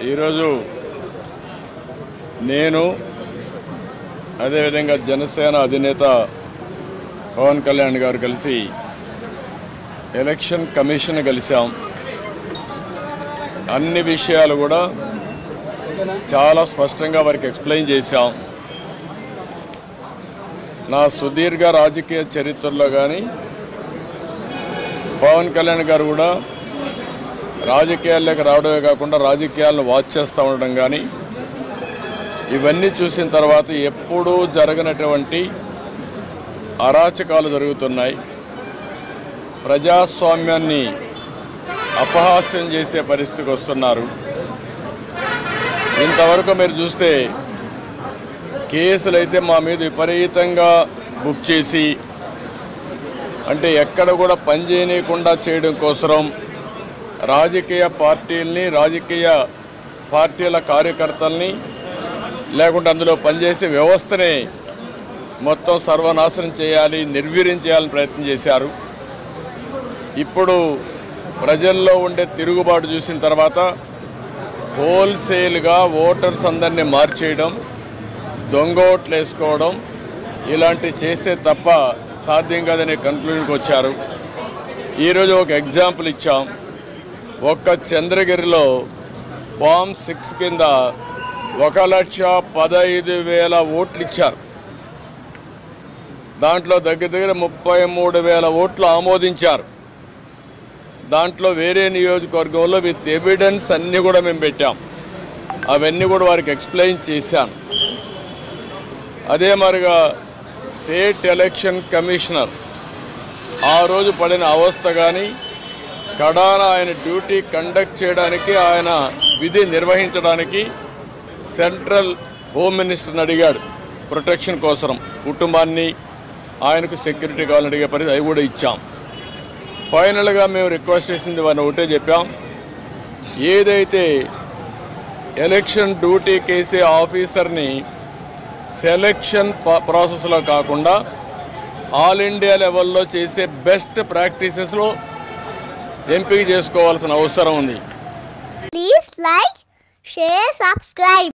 ఈరోజు నేను అదేవిధంగా జనసేన అధినేత పవన్ కళ్యాణ్ గారు కలిసి ఎలక్షన్ కమిషన్ కలిసాం. అన్ని విషయాలు కూడా చాలా స్పష్టంగా వారికి ఎక్స్ప్లెయిన్ చేశాం. నా సుదీర్ఘ రాజకీయ చరిత్రలో కానీ పవన్ కళ్యాణ్ గారు కూడా రాజకీయాల్లోకి రావడమే కాకుండా రాజకీయాలను వాచ్ చేస్తూ ఉండడం కానీ ఇవన్నీ చూసిన తర్వాత ఎప్పుడూ జరగనటువంటి అరాచకాలు జరుగుతున్నాయి. ప్రజాస్వామ్యాన్ని అపహాస్యం చేసే పరిస్థితికి వస్తున్నారు. ఇంతవరకు మీరు చూస్తే కేసులు అయితే మా మీద విపరీతంగా బుక్ చేసి అంటే ఎక్కడ కూడా పనిచేయకుండా చేయడం కోసం రాజకీయ పార్టీల్ని రాజకీయ పార్టీల కార్యకర్తల్ని లేకుంటే అందులో పనిచేసే వ్యవస్థని మొత్తం సర్వనాశనం చేయాలి, నిర్వీర్యం చేయాలని ప్రయత్నం చేశారు. ఇప్పుడు ప్రజల్లో ఉండే తిరుగుబాటు చూసిన తర్వాత హోల్సేల్గా ఓటర్స్ అందరినీ మార్చేయడం, దొంగ ఓట్లు వేసుకోవడం ఇలాంటి చేస్తే తప్ప సాధ్యం కాదనే కన్క్లూజన్కి వచ్చారు. ఈరోజు ఒక ఎగ్జాంపుల్ ఇచ్చాం. ఒక్క చంద్రగిరిలో ఫామ్ 6 కింద 1,15,000 ఓట్లు ఇచ్చారు. దాంట్లో దగ్గర 33,000 ఓట్లు ఆమోదించారు. దాంట్లో వేరే నియోజకవర్గంలో విత్ ఎవిడెన్స్ అన్నీ కూడా మేము పెట్టాం. అవన్నీ కూడా వారికి ఎక్స్ప్లెయిన్ చేశాను. అదే మరిగా స్టేట్ ఎలక్షన్ కమిషనర్ ఆ రోజు పడిన అవస్థ కానీ కడాన ఆయన డ్యూటీ కండక్ట్ చేయడానికి ఆయన విధి నిర్వహించడానికి సెంట్రల్ హోమ్ మినిస్టర్ని అడిగాడు ప్రొటెక్షన్ కోసం. కుటుంబాన్ని ఆయనకు సెక్యూరిటీ కావాలని అడిగే పరిస్థితి అవి కూడా ఇచ్చాం. ఫైనల్గా మేము రిక్వెస్ట్ చేసింది వారిని ఒకటే చెప్పాం, ఏదైతే ఎలక్షన్ డ్యూటీ కేసే ఆఫీసర్ని సెలక్షన్ ప్రాసెస్లో కాకుండా ఆల్ ఇండియా లెవెల్లో చేసే బెస్ట్ ప్రాక్టీసెస్లో ఎంపిక చేసుకోవాల్సిన అవసరం ఉంది. Please like, share, subscribe.